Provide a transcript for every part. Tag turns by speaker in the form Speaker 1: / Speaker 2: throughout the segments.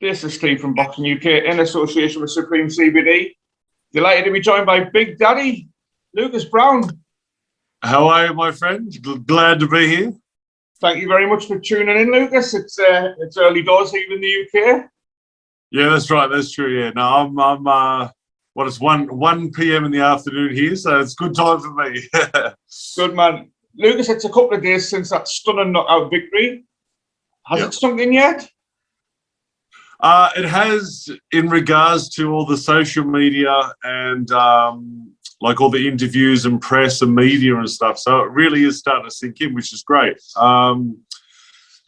Speaker 1: This is Steve from Boxing UK in association with Supreme CBD. Delighted to be joined by Big Daddy, Lucas Browne.
Speaker 2: How are you, my friend? Glad to be here.
Speaker 1: Thank you very much for tuning in, Lucas. It's early doors here in the UK.
Speaker 2: Yeah, that's right. That's true. Yeah, no, I'm it's 1 p.m. in the afternoon here, so it's good time for me.
Speaker 1: Good man, Lucas. It's a couple of days since that stunning knockout victory. Has it sunk in yet?
Speaker 2: It has, in regards to all the social media and like all the interviews and press and media and stuff. So it really is starting to sink in, which is great.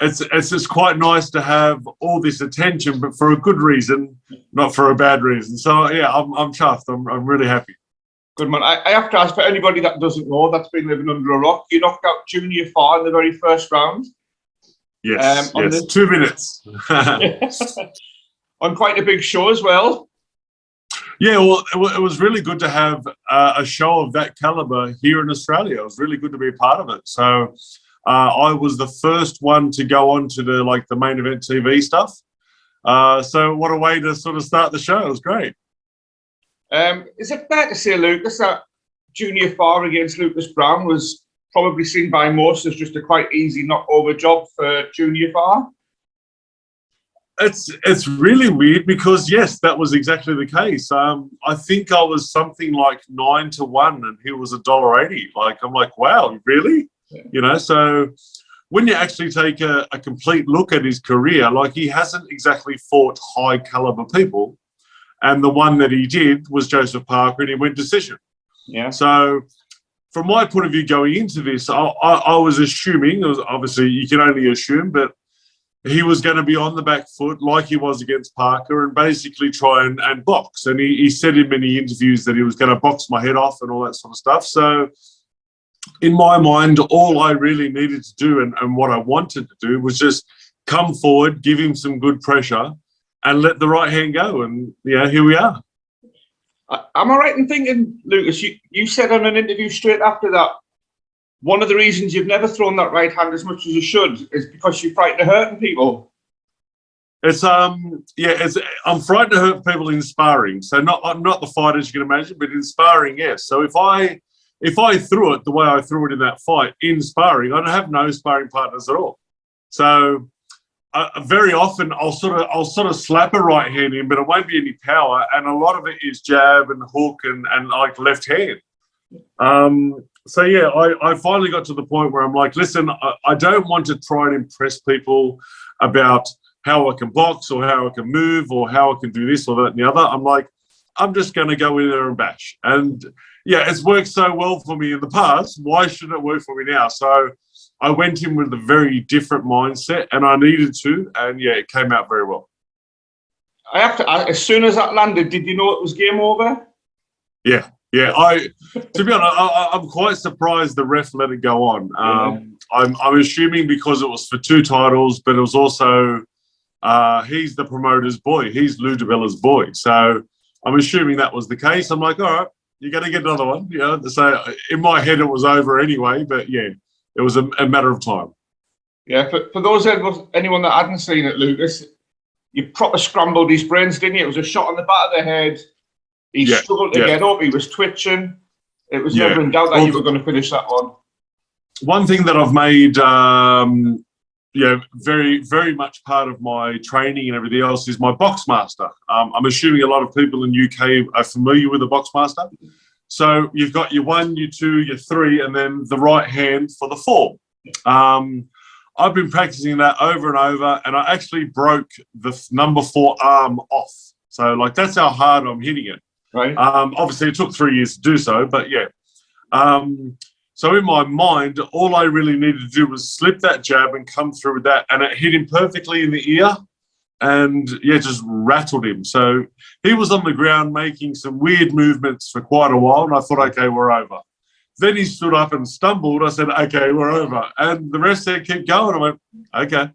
Speaker 2: It's just quite nice to have all this attention, but for a good reason, not for a bad reason. So yeah, I'm chuffed. I'm really happy.
Speaker 1: Good man. I have to ask, for anybody that doesn't know, that's been living under a rock, you knocked out Junior Farr in the very first round.
Speaker 2: Yes, yes. 2 minutes.
Speaker 1: On quite a big show as well.
Speaker 2: Yeah, well, it was really good to have a show of that caliber here in Australia. It was really good to be a part of it. So I was the first one to go on to the main event TV stuff. So what a way to sort of start the show. It was great.
Speaker 1: Is it fair to say, Lucas, that Junior Farr against Lucas Browne was probably seen by most as just a quite easy knock-over job for Junior Farr?
Speaker 2: It's really weird because, yes, that was exactly the case. I think I was something like 9-1 and he was $1.80. I'm like, wow, really? Yeah. You know, so when you actually take a complete look at his career, he hasn't exactly fought high caliber people. And the one that he did was Joseph Parker, and he went decision. Yeah. So from my point of view going into this, I was assuming, it was obviously you can only assume, but he was going to be on the back foot like he was against Parker and basically try and box. And he said in many interviews that he was going to box my head off and all that sort of stuff. So in my mind, all I really needed to do and what I wanted to do was just come forward, give him some good pressure and let the right hand go. And, yeah, here we are.
Speaker 1: Am I right in thinking, Lucas, you said on an interview straight after that, one of the reasons you've never thrown that right hand as much as you should is because you're frightened of hurting people?
Speaker 2: I'm frightened to hurt people in sparring. So I'm not the fight, as you can imagine, but in sparring, yes. So if I threw it the way I threw it in that fight in sparring, I'd have no sparring partners at all. So very often I'll sort of slap a right hand in, but it won't be any power, and a lot of it is jab and hook and like left hand. So yeah, I finally got to the point where I'm like, listen, I don't want to try and impress people about how I can box or how I can move or how I can do this or that and the other. I'm like, I'm just going to go in there and bash. And yeah, it's worked so well for me in the past. Why shouldn't it work for me now? So I went in with a very different mindset, and I needed to, and yeah, it came out very well.
Speaker 1: I have to ask, as soon as that landed, did you know it was game over?
Speaker 2: Yeah. Yeah, to be honest, I'm quite surprised the ref let it go on. I'm assuming because it was for 2 titles, but it was also he's the promoter's boy. He's Lou DiBella's boy. So I'm assuming that was the case. I'm like, all right, you're going to get another one. You know, so in my head, it was over anyway. But yeah, it was a matter of time.
Speaker 1: Yeah, for those anyone that hadn't seen it, Lucas, you proper scrambled his brains, didn't you? It was a shot on the back of the head. He struggled to get up. He was twitching. It was never in doubt that you were going to finish that one.
Speaker 2: One thing that I've made, very, very much part of my training and everything else is my box master. I'm assuming a lot of people in UK are familiar with the box master. So you've got your 1, your 2, your 3, and then the right hand for the 4. I've been practicing that over and over, and I actually broke the number 4 arm off. So that's how hard I'm hitting it. Right. Obviously, it took 3 years to do so, but yeah. So in my mind, all I really needed to do was slip that jab and come through with that, and it hit him perfectly in the ear, and yeah, just rattled him. So he was on the ground making some weird movements for quite a while, and I thought, okay, we're over. Then he stood up and stumbled. I said, okay, we're over. And the rest said, keep going. I went, okay.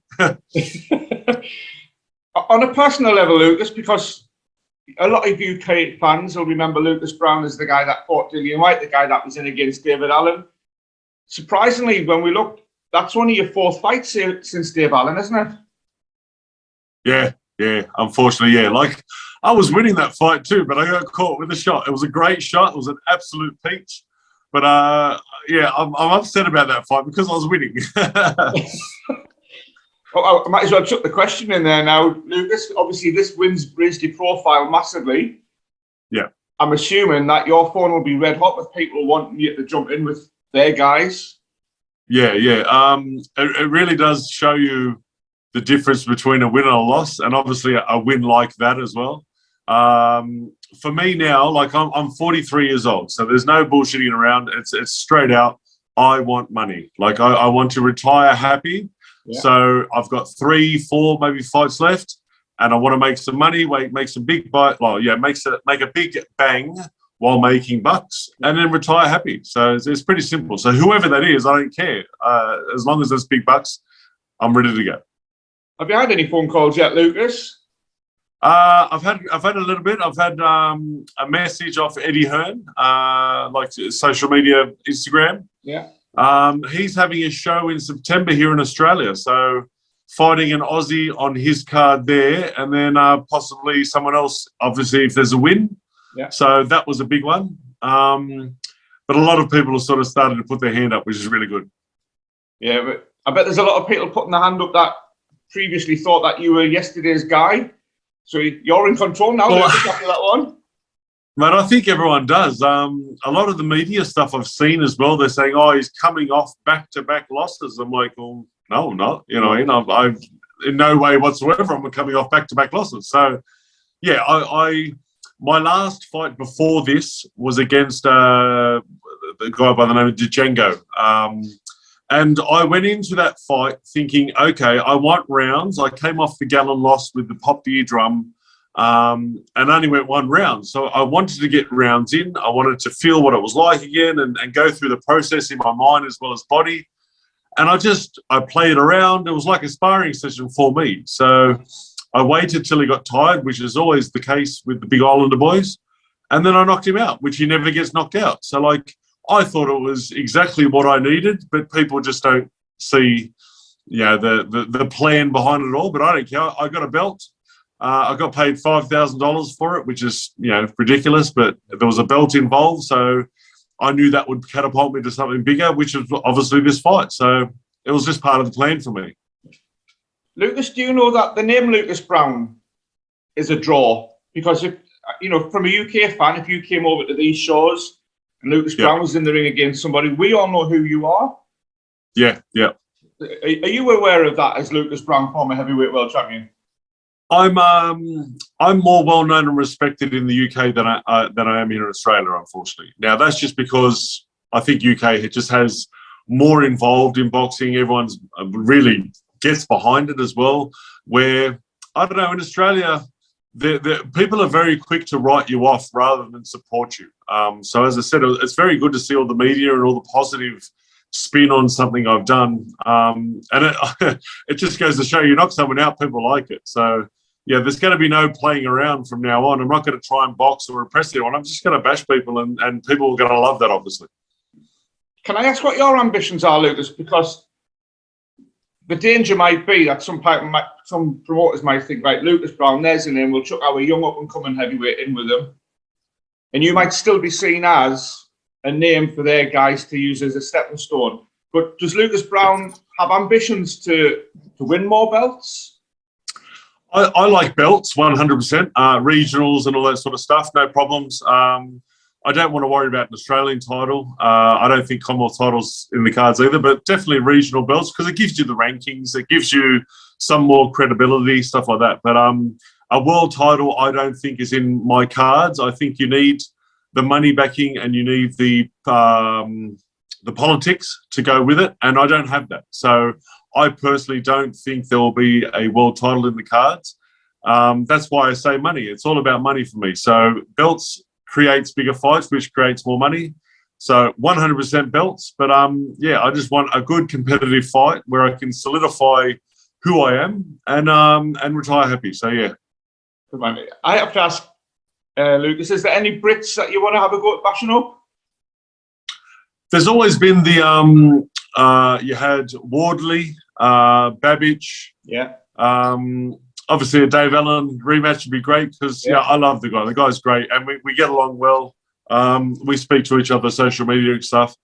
Speaker 1: On a personal level, Lucas, because a lot of UK fans will remember Lucas Browne as the guy that fought Dillian Whyte, the guy that was in against David Allen. Surprisingly, when we looked, that's only your 4th fight since Dave Allen, isn't it?
Speaker 2: Yeah, Yeah, unfortunately, yeah. Like, I was winning that fight too, but I got caught with a shot. It was a great shot. It was an absolute peach. But, yeah, I'm upset about that fight because I was winning.
Speaker 1: I might as well chuck the question in there now, Lucas. Obviously, this win's raised your profile massively.
Speaker 2: Yeah.
Speaker 1: I'm assuming that your phone will be red hot with people wanting you to jump in with their guys.
Speaker 2: Yeah. It really does show you the difference between a win and a loss, and obviously a win like that as well. For me now, like I'm 43 years old, so there's no bullshitting around. It's straight out. I want money. Like I want to retire happy. Yeah. So I've got 3, 4, maybe fights left, and I want to make some money. Make some big make a big bang while making bucks, and then retire happy. So it's pretty simple. So whoever that is, I don't care. As long as there's big bucks, I'm ready to go.
Speaker 1: Have you had any phone calls yet, Lucas?
Speaker 2: I've had a little bit. I've had a message off Eddie Hearn, like social media, Instagram.
Speaker 1: Yeah.
Speaker 2: He's having a show in September here in Australia, so fighting an Aussie on his card there, and then possibly someone else, obviously, if there's a win.
Speaker 1: Yeah.
Speaker 2: So that was a big one. But a lot of people have sort of started to put their hand up, which is really good.
Speaker 1: Yeah, but I bet there's a lot of people putting their hand up that previously thought that you were yesterday's guy. So you're in control now, Lucas, after that one.
Speaker 2: Mate, I think everyone does. A lot of the media stuff I've seen as well, they're saying, "Oh, he's coming off back-to-back losses." I'm like, "Well, no, I'm not. You know, I've in no way whatsoever I'm coming off back-to-back losses." So, yeah, my last fight before this was against the guy by the name of Django. And I went into that fight thinking, okay, I want rounds. I came off the Gallon loss with the popped eardrum and only went 1 round. So I wanted to get rounds in. I wanted to feel what it was like again and go through the process in my mind as well as body. And I played around. It was like a sparring session for me. So I waited till he got tired, which is always the case with the Big Islander boys. And then I knocked him out, which he never gets knocked out. So, like, I thought it was exactly what I needed, but people just don't see, the plan behind it all. But I don't care. I got a belt. I got paid $5,000 for it, which is, ridiculous, but there was a belt involved. So I knew that would catapult me to something bigger, which is obviously this fight. So it was just part of the plan for me.
Speaker 1: Lucas, do you know that the name Lucas Browne is a draw? Because, from a UK fan, if you came over to these shows, and Lucas Browne was in the ring against somebody, we all know who you are. Yeah. Are you aware of that as Lucas Browne, former heavyweight world champion?
Speaker 2: I'm more well known and respected in the UK than I am here in Australia, unfortunately. Now that's just because I think UK just has more involved in boxing. Everyone's really gets behind it as well. Where I don't know, in Australia, the people are very quick to write you off rather than support you. So as I said, it's very good to see all the media and all the positive spin on something I've done. And it just goes to show you knock someone out, people like it. So, yeah, there's going to be no playing around from now on. I'm not going to try and box or impress anyone. I'm just going to bash people and people are going to love that, obviously.
Speaker 1: Can I ask what your ambitions are, Lucas? Because the danger might be that some promoters might think, right, Lucas Browne, there's a name, we'll chuck our young up-and-coming heavyweight in with him. And you might still be seen as a name for their guys to use as a stepping stone. But does Lucas Browne have ambitions to win more belts?
Speaker 2: I like belts, 100%. Regionals and all that sort of stuff, no problems. I don't want to worry about an Australian title. I don't think Commonwealth titles in the cards either, but definitely regional belts because it gives you the rankings. It gives you some more credibility, stuff like that. But a world title I don't think is in my cards. I think you need the money backing and you need the politics to go with it, and I don't have that. So I personally don't think there will be a world title in the cards. That's why I say money. It's all about money for me. So belts creates bigger fights, which creates more money. So 100% belts. But I just want a good competitive fight where I can solidify who I am and retire happy. So yeah.
Speaker 1: I have to ask, Lucas, is there any Brits that you want to have a go at bashing up?
Speaker 2: There's always been the you had Wardley, Babic.
Speaker 1: Yeah.
Speaker 2: obviously a Dave Allen rematch would be great because I love the guy. The guy's great, and we get along well. We speak to each other, social media and stuff.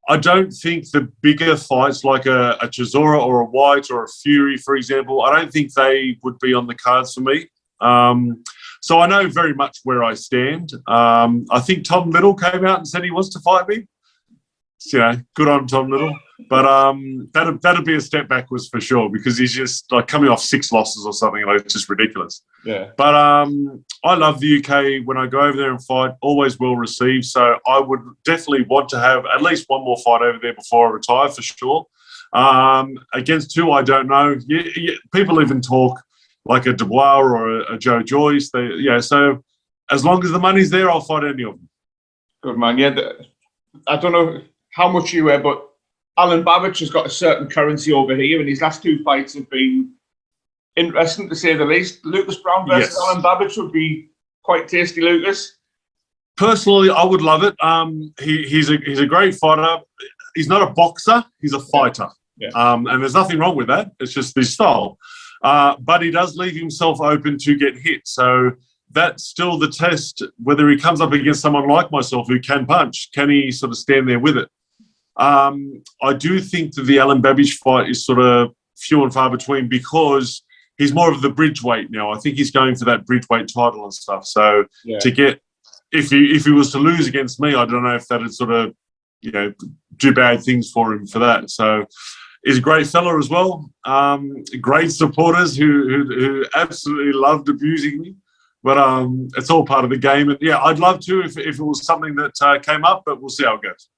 Speaker 2: I don't think the bigger fights like a Chisora or a White or a Fury, for example, I don't think they would be on the cards for me. So I know very much where I stand. I think Tom Little came out and said he wants to fight me. So, good on Tom Little. But that'd be a step backwards for sure because he's just like coming off 6 losses or something. Like, it's just ridiculous.
Speaker 1: Yeah.
Speaker 2: But I love the UK. When I go over there and fight, always well received. So I would definitely want to have at least one more fight over there before I retire for sure. Against who, I don't know. People even talk like a Dubois or a Joe Joyce. So as long as the money's there, I'll fight any of them.
Speaker 1: Good man. Yeah, I don't know how much you wear, but Alan Babic has got a certain currency over here, and his last 2 fights have been interesting to say the least. Lucas Browne versus Alan Babic would be quite tasty, Lucas.
Speaker 2: Personally, I would love it. He's a great fighter. He's not a boxer; he's a fighter.
Speaker 1: Yeah.
Speaker 2: And there's nothing wrong with that. It's just his style. But he does leave himself open to get hit. So that's still the test. Whether he comes up against someone like myself who can punch, can he sort of stand there with it? I do think that the Alan Babic fight is sort of few and far between because he's more of the bridge weight now. I think he's going for that bridge weight title and stuff. So to get, if he was to lose against me, I don't know if that'd sort of, do bad things for him for that. So he's a great fella as well. Great supporters who absolutely loved abusing me. But it's all part of the game. And, I'd love to if it was something that came up, but we'll see how it goes.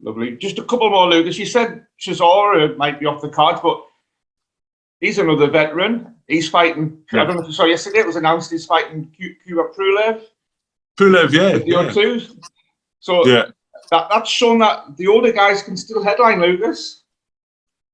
Speaker 1: Lovely. Just a couple more, Lucas. You said Chisora might be off the cards, but he's another veteran. He's fighting. I don't know if you saw yesterday. It was announced he's fighting Kubrat Pulev.
Speaker 2: Pulev,
Speaker 1: So that's shown that the older guys can still headline, Lucas.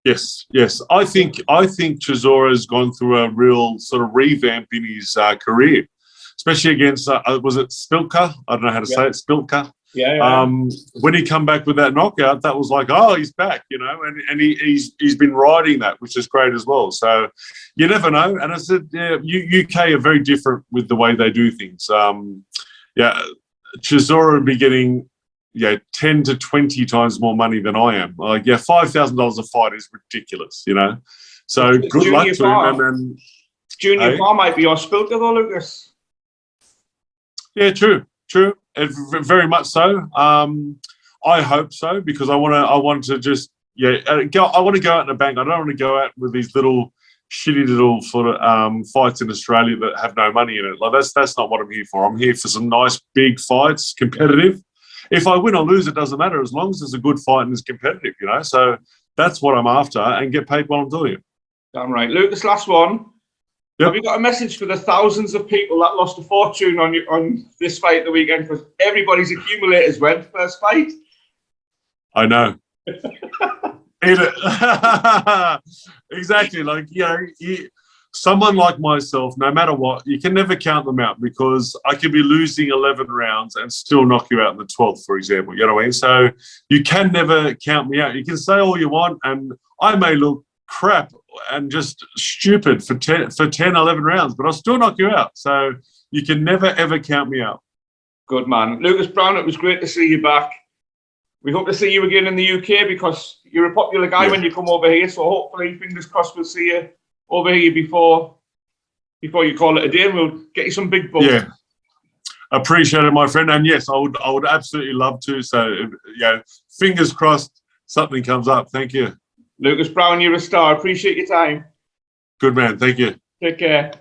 Speaker 2: Yes. I think Chisora has gone through a real sort of revamp in his career, especially against was it Spilka? I don't know how to say it. Spilka. When he come back with that knockout, that was like, oh, he's back, and he's been riding that, which is great as well. So you never know. And I said, UK are very different with the way they do things. Chisora would be getting 10 to 20 times more money than I am. Like, $5,000 a fight is ridiculous, So good luck to him. And then
Speaker 1: Junior Farr might be your Spilka though, Lucas.
Speaker 2: Yeah, true. Very much so. I hope so because I want to just I want to go out in a bang. I don't want to go out with these shitty little sort of fights in Australia that have no money in it. Like that's not what I'm here for. I'm here for some nice big fights, competitive. If I win or lose, it doesn't matter as long as it's a good fight and it's competitive. So that's what I'm after, and get paid while I'm doing it.
Speaker 1: Damn right, Lucas. Last one. Yep. Have you got a message for the thousands of people that lost a fortune on this fight at the weekend? Because everybody's accumulators went first fight.
Speaker 2: I know. Eat it. Exactly. Like, someone like myself, no matter what, you can never count them out because I could be losing 11 rounds and still knock you out in the 12th, for example. You know what I mean? So you can never count me out. You can say all you want, and I may look crap and just stupid for 10, 11 rounds, but I'll still knock you out. So you can never, ever count me out.
Speaker 1: Good man. Lucas Browne, it was great to see you back. We hope to see you again in the UK because you're a popular guy when you come over here. So hopefully, fingers crossed, we'll see you over here before you call it a day, and we'll get you some big bucks.
Speaker 2: Yeah. Appreciate it, my friend. And yes, I would absolutely love to. So, fingers crossed something comes up. Thank you.
Speaker 1: Lucas Browne, you're a star. Appreciate your time.
Speaker 2: Good man. Thank you.
Speaker 1: Take care.